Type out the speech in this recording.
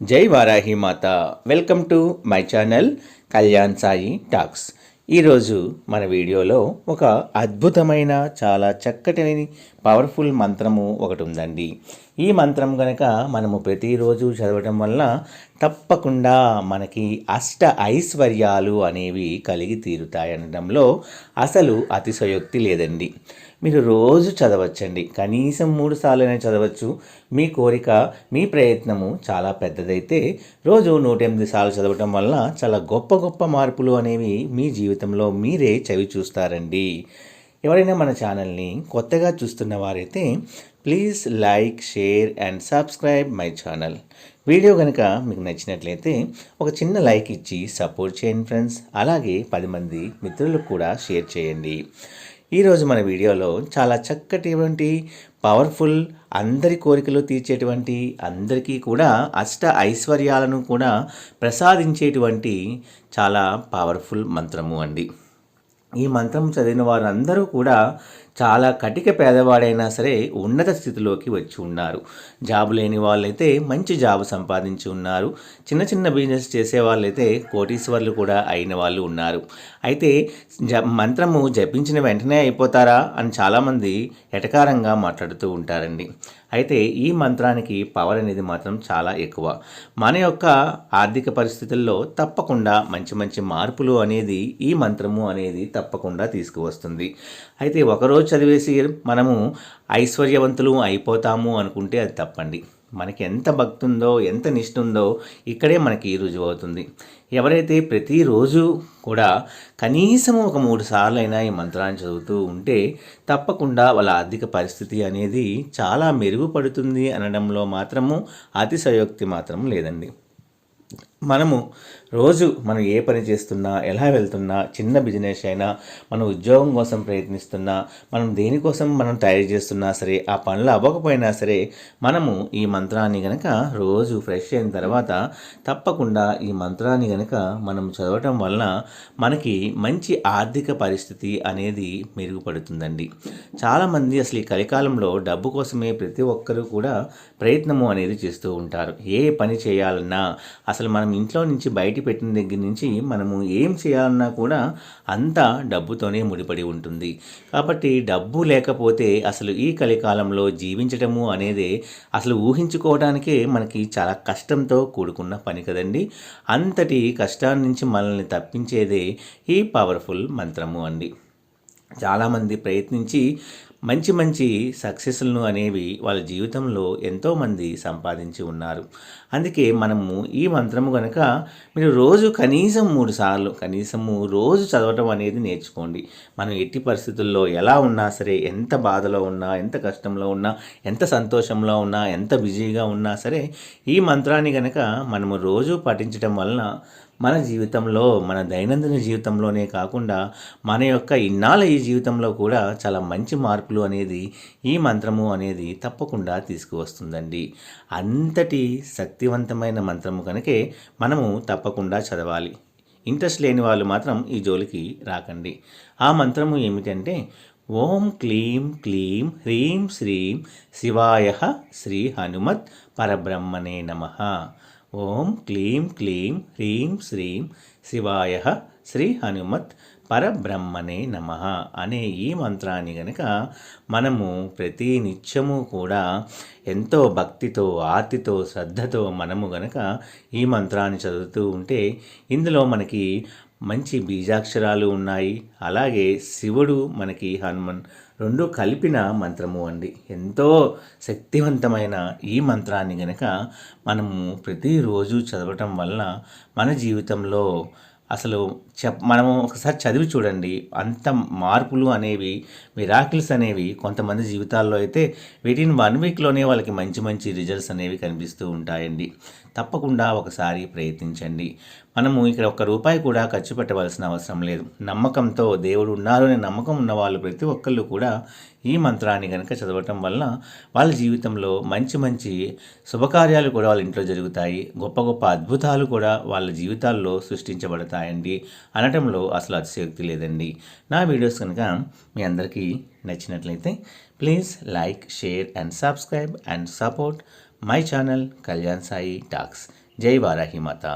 జై వారాహి మాత. Welcome to my channel Kalyan Sai talks. ఈరోజు మన వీడియోలో ఒక అద్భుతమైన చాలా చక్కటి పవర్ఫుల్ మంత్రము ఒకటి ఉందండి. ఈ మంత్రం కనుక మనము ప్రతిరోజు చదవటం వల్ల తప్పకుండా మనకి అష్ట ఐశ్వర్యాలు అనేవి కలిగి తీరుతాయనడంలో అసలు అతిశయోక్తి లేదండి. మీరు రోజు చదవచ్చండి, కనీసం 3 సార్లైనా చదవచ్చు. మీ కోరిక, మీ ప్రయత్నము చాలా పెద్దదైతే రోజు 108 సార్లు చదవటం వల్ల చాలా గొప్ప గొప్ప మార్పులు అనేవి మీ జీవితంలో మీరే చవి చూస్తారండి. ఎవరైనా మన ఛానల్ని కొత్తగా చూస్తున్న వారైతే please like, share and subscribe my channel. Video కనుక మీకు నచ్చినట్లయితే ఒక చిన్న లైక్ ఇచ్చి సపోర్ట్ చేయండి ఫ్రెండ్స్. అలాగే 10 మంది మిత్రులకు కూడా షేర్ చేయండి. ఈరోజు మన వీడియోలో చాలా చక్కటివంటి పవర్ఫుల్, అందరి కోరికలు తీర్చేటువంటి, అందరికీ కూడా అష్ట ఐశ్వర్యాలను కూడా ప్రసాదించేటువంటి చాలా పవర్ఫుల్ మంత్రము అండి. ఈ మంత్రం చదివిన వారందరూ కూడా చాలా కటిక పేదవాడైనా సరే ఉన్నత స్థితిలోకి వచ్చి ఉన్నారు. జాబు లేని వాళ్ళైతే మంచి జాబు సంపాదించి ఉన్నారు. చిన్న చిన్న బిజినెస్ చేసే వాళ్ళైతే కోటీశ్వర్లు కూడా అయిన వాళ్ళు ఉన్నారు. అయితే మంత్రము జపించిన వెంటనే అయిపోతారా అని చాలామంది ఎటకారంగా మాట్లాడుతూ ఉంటారండి. అయితే ఈ మంత్రానికి పవర్ అనేది మాత్రం చాలా ఎక్కువ. మన యొక్క ఆర్థిక పరిస్థితుల్లో తప్పకుండా మంచి మంచి మార్పులు అనేది ఈ మంత్రము అనేది తప్పకుండా తీసుకువస్తుంది. అయితే ఒకరోజు చదివేసి మనము ఐశ్వర్యవంతులు అయిపోతాము అనుకుంటే అది తప్పండి. మనకి ఎంత భక్తి ఉందో, ఎంత నిష్ఠ ఉందో ఇక్కడే మనకి రుజువు అవుతుంది. ఎవరైతే ప్రతిరోజు కూడా కనీసం ఒక 3 సార్లు అయినా ఈ మంత్రాన్ని చదువుతూ ఉంటే తప్పకుండా వాళ్ళ ఆర్థిక పరిస్థితి అనేది చాలా మెరుగుపడుతుంది అనడంలో మాత్రము అతిశయోక్తి మాత్రం లేదండి. మనం ఏ పని చేస్తున్నా, ఎలా వెళ్తున్నా, చిన్న బిజినెస్ అయినా, మనం ఉద్యోగం కోసం ప్రయత్నిస్తున్నా, మనం దేనికోసం మనం తయారు చేస్తున్నా సరే, ఆ పనులు అవ్వకపోయినా సరే మనము ఈ మంత్రాన్ని గనక రోజు ఫ్రెష్ అయిన తర్వాత తప్పకుండా ఈ మంత్రాన్ని గనక మనం చదవటం వలన మనకి మంచి ఆర్థిక పరిస్థితి అనేది మెరుగుపడుతుందండి. చాలామంది అసలు ఈ కలికాలంలో డబ్బు కోసమే ప్రతి ఒక్కరూ కూడా ప్రయత్నము అనేది చేస్తూ ఉంటారు. ఏ పని చేయాలన్నా అసలు మనం ఇంట్లో నుంచి బయట పెట్టిన దగ్గర నుంచి మనము ఏం చేయాలన్నా కూడా అంతా డబ్బుతోనే ముడిపడి ఉంటుంది. కాబట్టి డబ్బు లేకపోతే అసలు ఈ కలికాలంలో జీవించటము అనేది అసలు ఊహించుకోవడానికే మనకి చాలా కష్టంతో కూడుకున్న పని కదండి. అంతటి కష్టాన్ని నుంచి మనల్ని తప్పించేదే ఈ పవర్ఫుల్ మంత్రము అండి. చాలామంది ప్రయత్నించి మంచి మంచి సక్సెస్లను అనేవి వాళ్ళ జీవితంలో ఎంతోమంది సంపాదించి ఉన్నారు. అందుకే మనము ఈ మంత్రము కనుక మీరు రోజు కనీసం 3 సార్లు రోజు చదవటం అనేది నేర్చుకోండి. మనం ఎట్టి పరిస్థితుల్లో ఎలా ఉన్నా సరే, ఎంత బాధలో ఉన్నా, ఎంత కష్టంలో ఉన్నా, ఎంత సంతోషంలో ఉన్నా, ఎంత బిజీగా ఉన్నా సరే ఈ మంత్రాన్ని కనుక మనము రోజు పఠించటం వలన మన జీవితంలో, మన దైనందిన జీవితంలోనే కాకుండా మన యొక్క ఇన్నాళ్ళ ఈ జీవితంలో కూడా చాలా మంచి మార్పులు అనేది ఈ మంత్రము అనేది తప్పకుండా తీసుకువస్తుందండి. అంతటి శక్తివంతమైన మంత్రము కనుకే మనము తప్పకుండా చదవాలి. ఇంట్రెస్ట్ లేని వాళ్ళు మాత్రం ఈ జోలికి రాకండి. ఆ మంత్రము ఏమిటంటే ఓం క్లీం క్లీం హ్రీం శ్రీం శివాయ శ్రీ హనుమత్ పరబ్రహ్మణే నమః. ఓం క్లీం క్లీం హ్రీం శ్రీం శివాయ శ్రీ హనుమత్ పరబ్రహ్మణే నమః అనే ఈ మంత్రాన్ని గనక మనము ప్రతి నిత్యము కూడా ఎంతో భక్తితో, ఆర్తితో, శ్రద్ధతో మనము గనక ఈ మంత్రాన్ని చదువుతూ ఉంటే ఇందులో మనకి మంచి బీజాక్షరాలు ఉన్నాయి. అలాగే శివుడు మనకి హనుమన్ 2 కలిపిన మంత్రము అండి. ఎంతో శక్తివంతమైన ఈ మంత్రాన్ని గనక మనము ప్రతిరోజు చదవటం వలన మన జీవితంలో అసలు మనము ఒకసారి చదివి చూడండి. అంత మార్పులు అనేవి, మిరాకిల్స్ అనేవి కొంతమంది జీవితాల్లో అయితే వీటిని 1 వీక్లోనే వాళ్ళకి మంచి మంచి రిజల్ట్స్ అనేవి కనిపిస్తూ ఉంటాయండి. తప్పకుండా ఒకసారి ప్రయత్నించండి. మనము ఇక్కడ ₹1 కూడా ఖర్చు పెట్టవలసిన అవసరం లేదు. నమ్మకంతో దేవుడు ఉన్నారు అనే నమ్మకం ఉన్న వాళ్ళు ప్రతి ఒక్కళ్ళు కూడా ఈ మంత్రాన్ని కనుక చదవటం వలన వాళ్ళ జీవితంలో మంచి మంచి శుభకార్యాలు కూడా వాళ్ళ ఇంట్లో జరుగుతాయి. గొప్ప గొప్ప అద్భుతాలు కూడా వాళ్ళ జీవితాల్లో సృష్టించబడతాయండి అనటంలో అసలు అతిశయోక్తి లేదండి. నా వీడియోస్ కనుక మీ అందరికీ నచ్చినట్లయితే please like, share and subscribe and support my channel Kalyan Sai talks. జై వారాహి మాత.